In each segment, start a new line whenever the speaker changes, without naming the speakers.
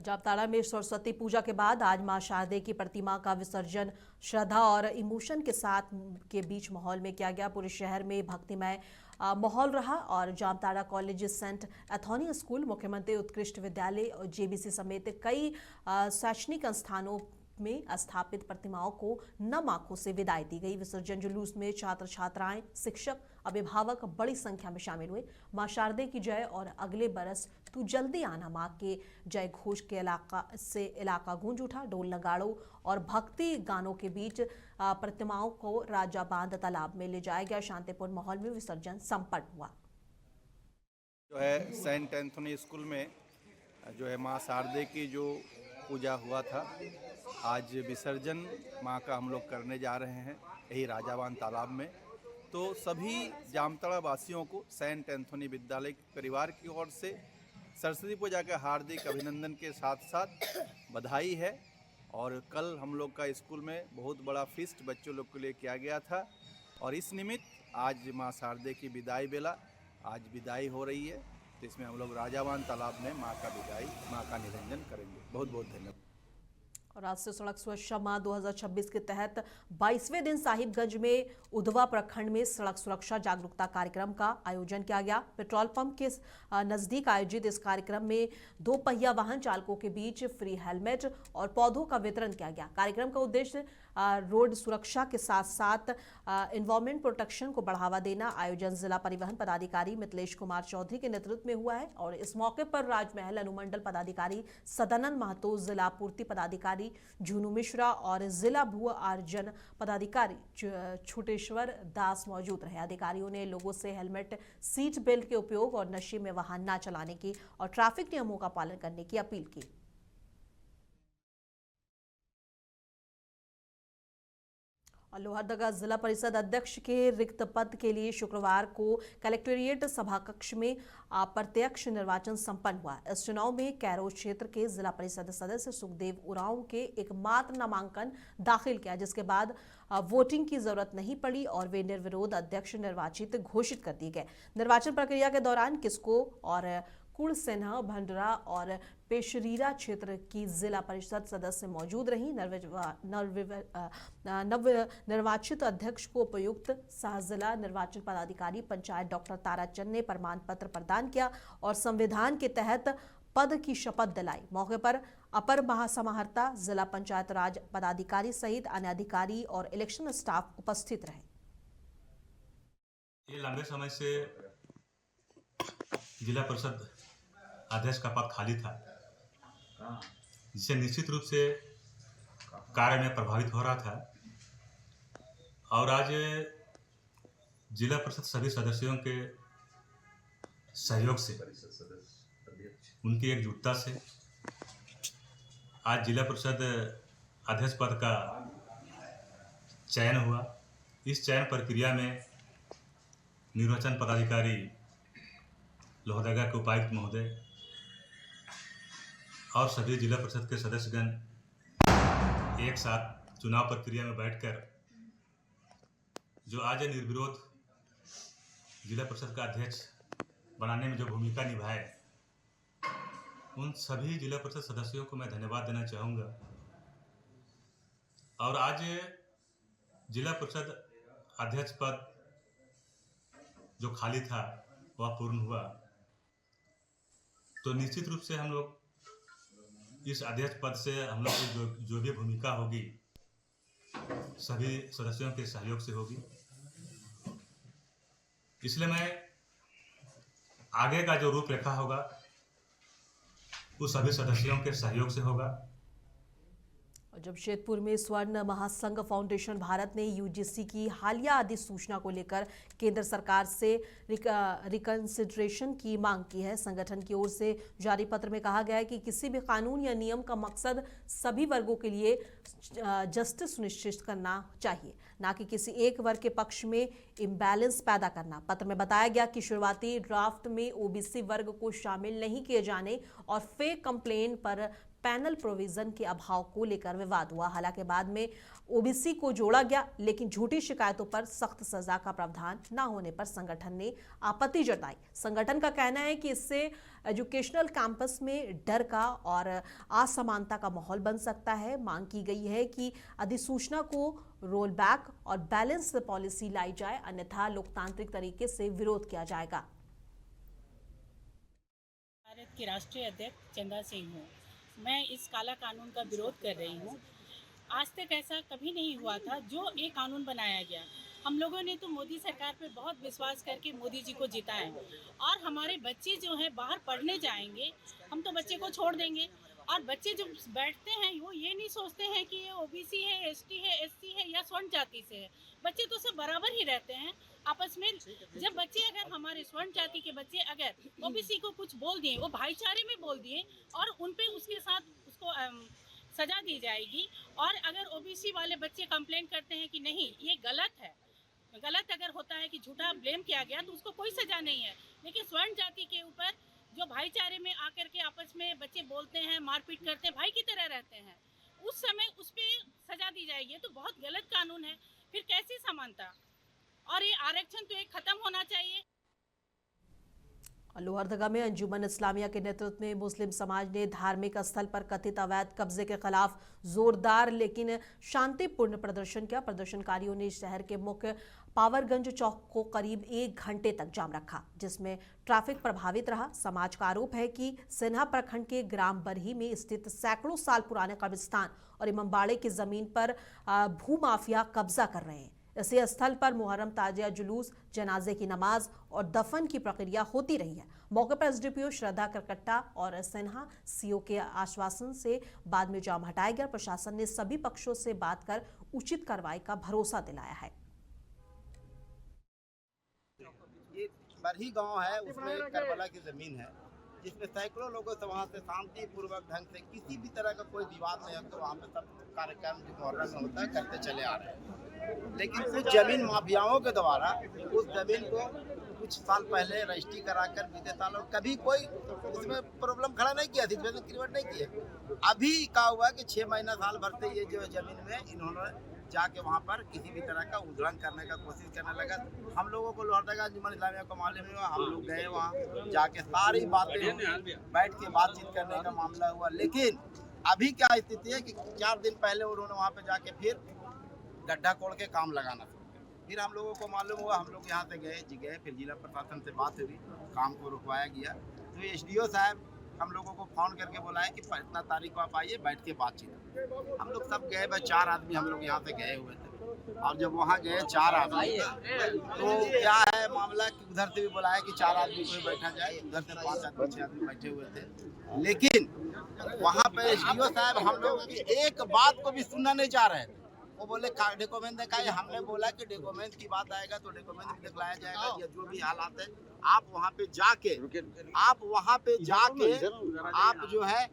जामताड़ा में सरस्वती पूजा के बाद आज मां शारदे की प्रतिमा का विसर्जन श्रद्धा और इमोशन के साथ के बीच माहौल में किया गया। पूरे शहर में भक्तिमय माहौल रहा और Jamtara college, Saint Anthony school, मुख्यमंत्री उत्कृष्ट विद्यालय और जेबीसी समेत कई शैक्षणिक संस्थानों में स्थापित प्रतिमाओं को नम आंखों से विदाई दी गई। विसर्जन जुलूस में छात्र छात्राएं, शिक्षक, अभिभावक बड़ी संख्या में शामिल हुए। मां शारदे की जय और अगले बरस तू जल्दी आना मां के जय घोष के इलाका गूंज उठा। ढोल नगाड़ों और भक्ति गानों के बीच प्रतिमाओं को राजा बांध तालाब में ले जाया गया। शांतिपूर्ण माहौल में विसर्जन संपन्न हुआ।
जो है सेंट एंथोनी स्कूल में जो है मां शारदे की जो पूजा हुआ था, आज विसर्जन मां का हम लोग करने जा रहे हैं यही राजाबांध तालाब में। तो सभी जामताड़ा वासियों को सेंट एंथोनी विद्यालय परिवार की ओर से सरस्वती पूजा के हार्दिक अभिनंदन के साथ साथ बधाई है। और कल हम लोग का स्कूल में बहुत बड़ा फीस्ट बच्चों लोग के लिए किया गया था और इस निमित्त आज मां शारदे की विदाई बेला आज विदाई हो रही है। तो इसमें हम लोग राजाबांध तालाब में मां का निरंजन करेंगे। बहुत बहुत धन्यवाद।
और राष्ट्रीय सड़क सुरक्षा माह 2026 के तहत 22वें दिन साहिबगंज में उधवा प्रखंड में सड़क सुरक्षा जागरूकता कार्यक्रम का आयोजन किया गया। पेट्रोल पंप के नजदीक आयोजित इस कार्यक्रम में 2 पहिया वाहन चालकों के बीच फ्री हेलमेट और पौधों का वितरण किया गया। कार्यक्रम का उद्देश्य रोड सुरक्षा के साथ साथ एनवायरमेंट प्रोटेक्शन को बढ़ावा देना। आयोजन जिला परिवहन पदाधिकारी मिथिलेश कुमार चौधरी के नेतृत्व में हुआ है और इस मौके पर राजमहल अनुमंडल पदाधिकारी सदानंद महतो, जिला पूर्ति पदाधिकारी झुनू मिश्रा और जिला भू अर्जन पदाधिकारी छुटेश्वर दास मौजूद रहे। अधिकारियों ने लोगों से हेलमेट, सीट बेल्ट के उपयोग और नशे में वाहन न चलाने की और ट्रैफिक नियमों का पालन करने की अपील की। लोहरदगा जिला परिषद अध्यक्ष के रिक्त पद के लिए शुक्रवार को कलेक्टेरिएट सभाकक्ष में अप्रत्यक्ष निर्वाचन संपन्न हुआ। इस चुनाव में कैरो क्षेत्र के जिला परिषद सदस्य सुखदेव उरांव के एकमात्र नामांकन दाखिल किया, जिसके बाद वोटिंग की जरूरत नहीं पड़ी और वे निर्विरोध अध्यक्ष निर्वाचित घोषित कर दिए गए। निर्वाचन प्रक्रिया के दौरान किस्को और कुड़सेना, भंडरा और पेशरीरा क्षेत्र की जिला परिषद सदस्य मौजूद रहीं। नवनिर्वाचित अध्यक्ष को उपयुक्त सह-जिला निर्वाचन पदाधिकारी पंचायत डॉक्टर ताराचंद ने प्रमाण पत्र प्रदान किया और संविधान के तहत पद की शपथ दिलाई। मौके पर अपर महासमाहर्ता, जिला पंचायत राज पदाधिकारी सहित अन्य अधिकारी और इलेक्शन स्टाफ उपस्थित रहे।
ये लंबे समय से जिला परिषद अध्यक्ष का पद खाली था, जिससे निश्चित रूप से कार्य में प्रभावित हो रहा था और आज जिला परिषद सभी सदस्यों के सहयोग से, उनकी एकजुटता से आज जिला परिषद अध्यक्ष पद का चयन हुआ। इस चयन प्रक्रिया में निर्वाचन पदाधिकारी लोहरदगा के उपायुक्त महोदय और सभी जिला परिषद के सदस्यगण एक साथ चुनाव प्रक्रिया में बैठकर जो आज निर्विरोध जिला परिषद का अध्यक्ष बनाने में जो भूमिका निभाए, उन सभी जिला परिषद सदस्यों को मैं धन्यवाद देना चाहूँगा। और आज जिला परिषद अध्यक्ष पद जो खाली था वह पूर्ण हुआ, तो निश्चित रूप से हम लोग इस अध्यक्ष पद से हम लोग की जो भी भूमिका होगी सभी सदस्यों के सहयोग से होगी। इसलिए मैं आगे का जो रूपरेखा होगा वो सभी सदस्यों के सहयोग से होगा।
जमशेदपुर में स्वर्ण महासंघ फाउंडेशन भारत ने यूजीसी की हालिया अधिसूचना को लेकर केंद्र सरकार से रिकंसिडरेशन की मांग की है। संगठन की ओर से जारी पत्र में कहा गया है कि किसी भी कानून या नियम का मकसद सभी वर्गों के लिए जस्टिस सुनिश्चित करना चाहिए, ना कि किसी एक वर्ग के पक्ष में इम्बैलेंस पैदा करना। पत्र में बताया गया कि शुरुआती ड्राफ्ट में ओबीसी वर्ग को शामिल नहीं किए जाने और फेक कंप्लेन पर पैनल प्रोविजन के अभाव को लेकर विवाद हुआ। हालांकि बाद में ओबीसी को जोड़ा गया, लेकिन झूठी शिकायतों पर सख्त सजा का प्रावधान न होने पर संगठन ने आपत्ति जताई। संगठन का कहना है कि इससे एजुकेशनल कैंपस में डर का और असमानता का माहौल बन सकता है। मांग की गई है कि अधिसूचना को रोल बैक और बैलेंस पॉलिसी लाई जाए, अन्यथा लोकतांत्रिक तरीके से विरोध किया जाएगा।
भारत के राष्ट्रीय अध्यक्ष चंदा सिंह हूँ। मैं इस काला कानून का विरोध कर रही हूँ। आज तक ऐसा कभी नहीं हुआ था जो ये कानून बनाया गया। हम लोगों ने तो मोदी सरकार पे बहुत विश्वास करके मोदी जी को जिताया, और हमारे बच्चे जो हैं बाहर पढ़ने जाएंगे, हम तो बच्चे को छोड़ देंगे, और बच्चे जो बैठते हैं वो ये नहीं सोचते हैं कि ये ओबीसी है, एसटी है, एससी है या स्वर्ण जाति से है। बच्चे तो सब बराबर ही रहते हैं आपस में। जब बच्चे अगर हमारे स्वर्ण जाति के बच्चे अगर ओबीसी को कुछ बोल दिए, वो भाईचारे में बोल दिए, और उन पे उसके साथ उसको सजा दी जाएगी। और अगर ओबीसी वाले बच्चे कंप्लेन करते हैं कि नहीं ये गलत है, गलत अगर होता है कि झूठा ब्लेम किया गया, तो उसको कोई सजा नहीं है। लेकिन स्वर्ण जाति के ऊपर जो भाईचारे में आकर के आपस में बच्चे बोलते हैं, मारपीट करते हैं, भाई की तरह रहते हैं, उस समय उस पर सजा दी जाएगी। ये तो बहुत गलत कानून है। फिर कैसी समानता? और ये आरक्षण तो एक खत्म होना चाहिए।
लोहरदगा में अंजुमन इस्लामिया के नेतृत्व में मुस्लिम समाज ने धार्मिक स्थल पर कथित अवैध कब्जे के खिलाफ जोरदार लेकिन शांतिपूर्ण प्रदर्शन किया। प्रदर्शनकारियों ने शहर के मुख्य पावरगंज चौक को करीब 1 घंटे तक जाम रखा, जिसमें ट्रैफिक प्रभावित रहा। समाज का आरोप है कि सिन्हा प्रखंड के ग्राम बरही में स्थित सैकड़ों साल पुराने कब्रिस्तान और इमामबाड़े की जमीन पर भूमाफिया कब्जा कर रहे हैं। इसी स्थल पर मुहर्रम ताजिया जुलूस, जनाजे की नमाज और दफन की प्रक्रिया होती रही है। मौके पर एसडीपीओ श्रद्धा करकट्टा और सिन्हा सीओ के आश्वासन से बाद में जाम हटाया गया। प्रशासन ने सभी पक्षों से बात कर उचित कार्रवाई का भरोसा दिलाया है।
ये बरही गांव है, उसमें करबला की जमीन है, जिसमें सैकड़ों लोगों से वहाँ से शांतिपूर्वक ढंग से किसी भी तरह का कोई विवाद नहीं होता। वहाँ पे सब कार्यक्रम जो मुहर्रम में होता है करते चले आ रहे हैं। लेकिन कुछ जमीन माफियाओं के द्वारा उस जमीन को कुछ साल पहले रजिस्ट्री कराकर बीते सालों कभी कोई इसमें प्रॉब्लम खड़ा नहीं किया, सिचुएशन क्रिएट नहीं किया। अभी क्या हुआ कि 6 महीना साल भर से ये जो जमीन में इन्होंने जाके वहाँ पर किसी भी तरह का उद्धरण करने का कोशिश करने लगा। हम लोगों को लोहरदगा अंजुमन इस्लामिया को मालूम हुआ, हम लोग गए वहाँ जाके सारी बातें बैठ के बातचीत करने का मामला हुआ। लेकिन अभी क्या स्थिति है कि 4 दिन पहले उन्होंने वहाँ पे जाके फिर गड्ढा कोड़ के काम लगाना शुरू किया। फिर हम लोगों को मालूम हुआ, हम लोग यहाँ से गए, फिर जिला प्रशासन से बात हुई, काम को रुकवाया गया। तो एसडीओ साहब हम लोगों को फोन करके बुलाए कि इतना तारीख को आप आइए, बैठ के बातचीत। हम लोग सब गए, बस 4 आदमी हम लोग यहाँ से गए हुए थे। और जब वहाँ गए 4 आदमी, तो क्या है मामला कि उधर से भी बुलाया कि 4 आदमी कोई बैठा जाए, उधर से 5 आदमी 6 आदमी बैठे हुए थे। लेकिन वहाँ पे एसडीओ साहब हम लोग की एक बात को भी सुनना नहीं चाह रहे। वो बोले डॉक्यूमेंट दिखाए। हमने बोला कि डॉक्यूमेंट की बात आएगा तो डॉक्यूमेंट भी दिखलाया जाएगा, या जो भी हालात है आप वहाँ पे जाके आप जो है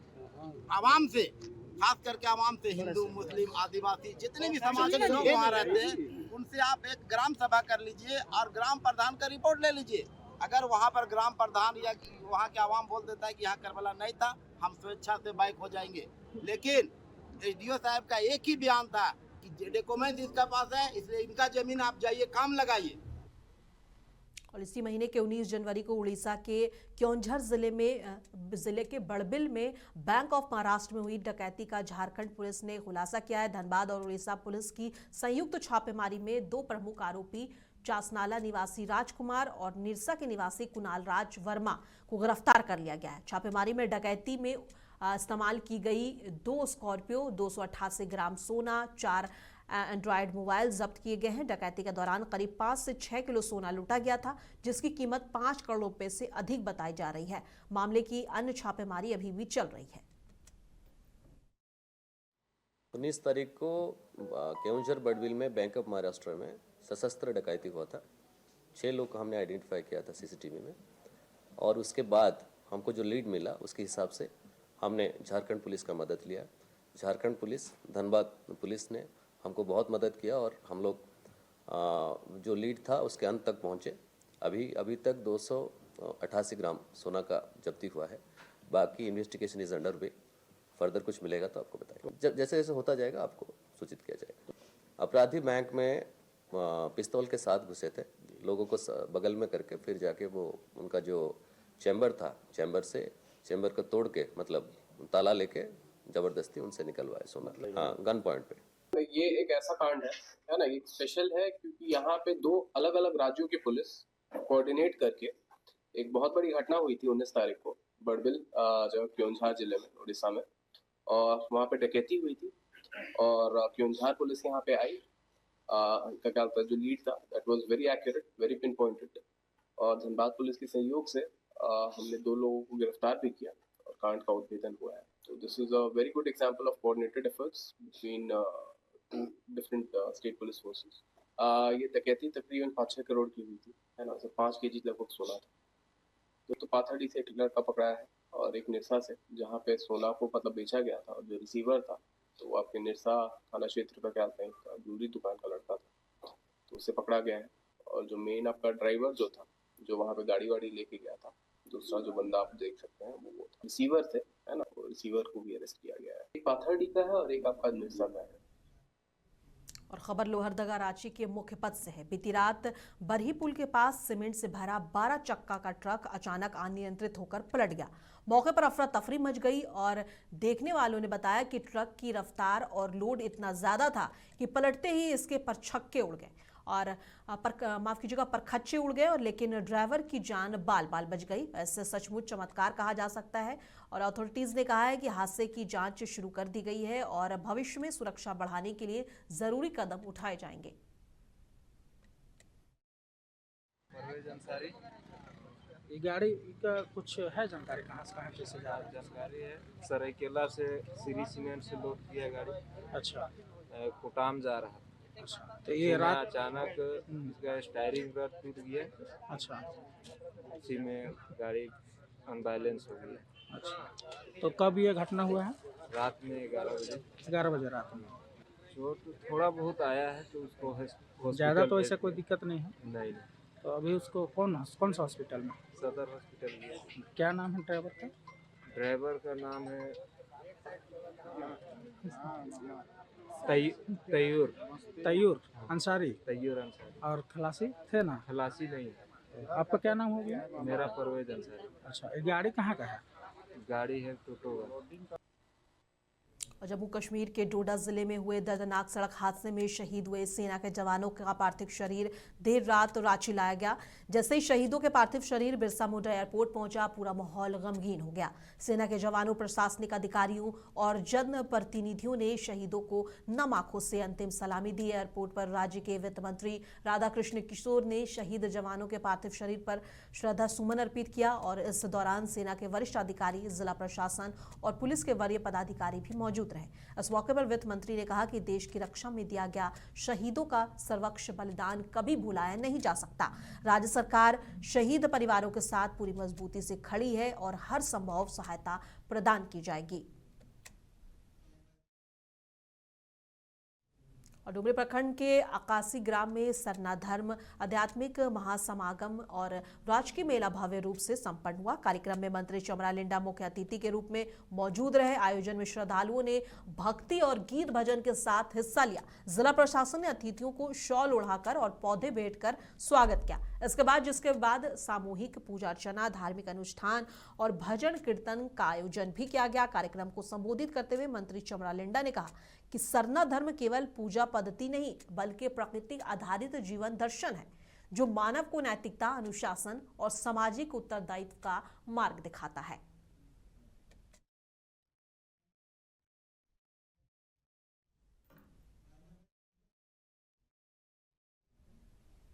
आवाम से, खास करके आवाम से, हिंदू मुस्लिम आदिवासी जितने भी समाज के लोग वहाँ रहते हैं, उनसे आप एक ग्राम सभा कर लीजिए और ग्राम प्रधान का रिपोर्ट ले लीजिए। अगर वहाँ पर ग्राम प्रधान या वहाँ के आवाम बोल देता है कि यहाँ करबला नहीं था, हम स्वेच्छा से बाइक हो जाएंगे। लेकिन एसडीओ साहब का एक ही बयान था कि डॉक्यूमेंट इसका पास है, इसलिए इनका जमीन आप जाइए काम लगाइए।
और इसी महीने के 19 जनवरी को उड़ीसा के क्योंझर जिले के बड़बिल में बैंक ऑफ महाराष्ट्र में हुई डकैती का झारखंड पुलिस ने खुलासा किया है। धनबाद और उड़ीसा पुलिस की संयुक्त छापेमारी में 2 प्रमुख आरोपी चासनाला निवासी राजकुमार और निरसा के निवासी कुणाल राज वर्मा को गिरफ्तार कर लिया गया है। छापेमारी में डकैती में इस्तेमाल की गई 2 स्कॉर्पियो, 288 ग्राम सोना, 4 एंड्रॉयड मोबाइल जब्त किए गए हैं। डकैती के दौरान करीब 5 से 6 किलो सोना लूटा गया था, जिसकी कीमत 5 करोड़ रुपए से अधिक बताई जा रही है। मामले की अन्य छापेमारी अभी भी चल रही है।
19 तारीख को केवंझर बड़बिल में बैंक ऑफ महाराष्ट्र में सशस्त्र डकैती हुआ था। 6 लोग को हमने आइडेंटिफाई किया था सीसीटीवी में, और उसके बाद हमको जो लीड मिला उसके हिसाब से हमने झारखंड पुलिस का मदद लिया। झारखंड पुलिस, धनबाद पुलिस ने हमको बहुत मदद किया, और हम लोग जो लीड था उसके अंत तक पहुँचे। अभी तक 288 ग्राम सोना का जब्ती हुआ है। बाकी investigation is under way. Further कुछ मिलेगा तो आपको बताएंगे। जैसे जैसे होता जाएगा आपको सूचित किया जाएगा। अपराधी बैंक में पिस्तौल के साथ घुसे थे, लोगों को बगल में करके फिर जाके वो उनका जो चैम्बर था, चैम्बर को तोड़ के मतलब ताला लेके जबरदस्ती उनसे निकलवाए सोना। हाँ, गन पॉइंट पे।
ये एक ऐसा कांड है ना, एक स्पेशल है क्योंकि यहाँ पे 2 अलग अलग राज्यों की पुलिस कोऑर्डिनेट करके एक बहुत बड़ी घटना हुई थी 19 तारीख को बड़बिल जो क्योंझार जिले में उड़ीसा में, और वहाँ पे डकैती हुई थी और क्योंझार पुलिस यहाँ पे आई। इनका क्या था, जो लीड था that was very accurate, very pin pointed, और धनबाद पुलिस के सहयोग से हमने 2 लोगों को गिरफ्तार भी किया और कांड का उद्भेदन हुआ है। तो this is a very good example of coordinated efforts between 2 different state police forces. ये डकैती तकरीबन 5-6 करोड़ की हुई थी, है ना, 5 केजी लगभग सोना था। तो पाथरडी से एक लड़का पकड़ाया है और एक निरसा से, जहाँ पे सोना को मतलब बेचा गया था, और जो रिसीवर था तो वो आपके निरसा थाना क्षेत्र का क्या था, ज्वेलरी दुकान का लड़का था, तो उससे पकड़ा गया है। और जो मेन आपका ड्राइवर जो था, जो वहाँ पे गाड़ी वाड़ी लेके गया था, दूसरा जो बंदा आप देख सकते हैं वो था, रिसीवर थे, है ना, वो रिसीवर को भी अरेस्ट किया गया है। एक पाथरडी का है और एक आपका निरसा का है।
और खबर लोहरदगा रांची के मुख्य पथ से है। बीती रात बरही पुल के पास सीमेंट से भरा 12 चक्का का ट्रक अचानक अनियंत्रित होकर पलट गया। मौके पर अफरा तफरी मच गई और देखने वालों ने बताया कि ट्रक की रफ्तार और लोड इतना ज्यादा था कि पलटते ही इसके परछक्के उड़ गए और परखच्चे उड़ गए, और लेकिन ड्राइवर की जान बाल बाल बच गई। ऐसे सचमुच चमत्कार कहा जा सकता है। और अथॉरिटीज ने कहा है कि हादसे की जांच शुरू कर दी गई है और भविष्य में सुरक्षा बढ़ाने के लिए जरूरी कदम उठाए जाएंगे।
ये गाड़ी का कुछ है जानकारी, कहाँ से कहाँ कैसे जा रहा है?
जानकारी है, सरायकेला से श्री सीमेंट से लोड किया गाड़ी,
अच्छा
कोटाम जा रहा है।
अच्छा, तो ये रात
अचानक इसका स्टायरिंग रड टूट गया,
अच्छा
उसी में गाड़ी अनबैलेंस हो गया।
अच्छा, तो कब ये घटना हुआ है?
रात में 11 बजे।
11 बजे रात में।
चोट थोड़ा बहुत आया है, तो उसको हॉस्पिटल
ज़्यादा तो ऐसा कोई दिक्कत नहीं है?
नहीं।
तो अभी उसको कौन सा हॉस्पिटल में?
सदर हॉस्पिटल गया।
क्या नाम है ड्राइवर का?
ड्राइवर का नाम है तैयूर
अंसारी।
तैयूर अंसारी।
और खलासी थे ना?
खलासी नहीं।
आपका क्या नाम हो गया?
मेरा परवेज अंसारी।
अच्छा, ये गाड़ी कहाँ का है?
गाड़ी है टोटो का।
और जम्मू कश्मीर के डोडा जिले में हुए दर्दनाक सड़क हादसे में शहीद हुए सेना के जवानों का पार्थिव शरीर देर रात रांची लाया गया। जैसे ही शहीदों के पार्थिव शरीर बिरसा मुंडा एयरपोर्ट पहुंचा, पूरा माहौल गमगीन हो गया। सेना के जवानों, प्रशासनिक अधिकारियों और जन प्रतिनिधियों ने शहीदों को नम आंखों से अंतिम सलामी दी। एयरपोर्ट पर राज्य के वित्त मंत्री राधाकृष्ण किशोर ने शहीद जवानों के पार्थिव शरीर पर श्रद्धा सुमन अर्पित किया और इस दौरान सेना के वरिष्ठ अधिकारी, जिला प्रशासन और पुलिस के वरीय पदाधिकारी भी मौजूद रहे। इस मौके पर वित्त मंत्री ने कहा कि देश की रक्षा में दिया गया शहीदों का सर्वोच्च बलिदान कभी भुलाया नहीं जा सकता। राज्य सरकार शहीद परिवारों के साथ पूरी मजबूती से खड़ी है और हर संभव सहायता प्रदान की जाएगी। और डुमरी प्रखंड के आकासी ग्राम में सरना धर्म आध्यात्मिक महासमागम और राजकीय मेला भव्य रूप से संपन्न हुआ। कार्यक्रम में मंत्री चमरा लिंडा मुख्य अतिथि के रूप में मौजूद रहे। आयोजन में श्रद्धालुओं ने भक्ति और गीत भजन के साथ हिस्सा लिया। जिला प्रशासन ने अतिथियों को शॉल ओढ़ाकर और पौधे भेंट कर स्वागत किया। जिसके बाद सामूहिक पूजा अर्चना, धार्मिक अनुष्ठान और भजन कीर्तन का आयोजन भी किया गया। कार्यक्रम को संबोधित करते हुए मंत्री चमरा लिंडा ने कहा कि सरना धर्म केवल पूजा पद्धति नहीं बल्कि प्रकृति आधारित जीवन दर्शन है, जो मानव को नैतिकता, अनुशासन और सामाजिक उत्तरदायित्व का मार्ग दिखाता है।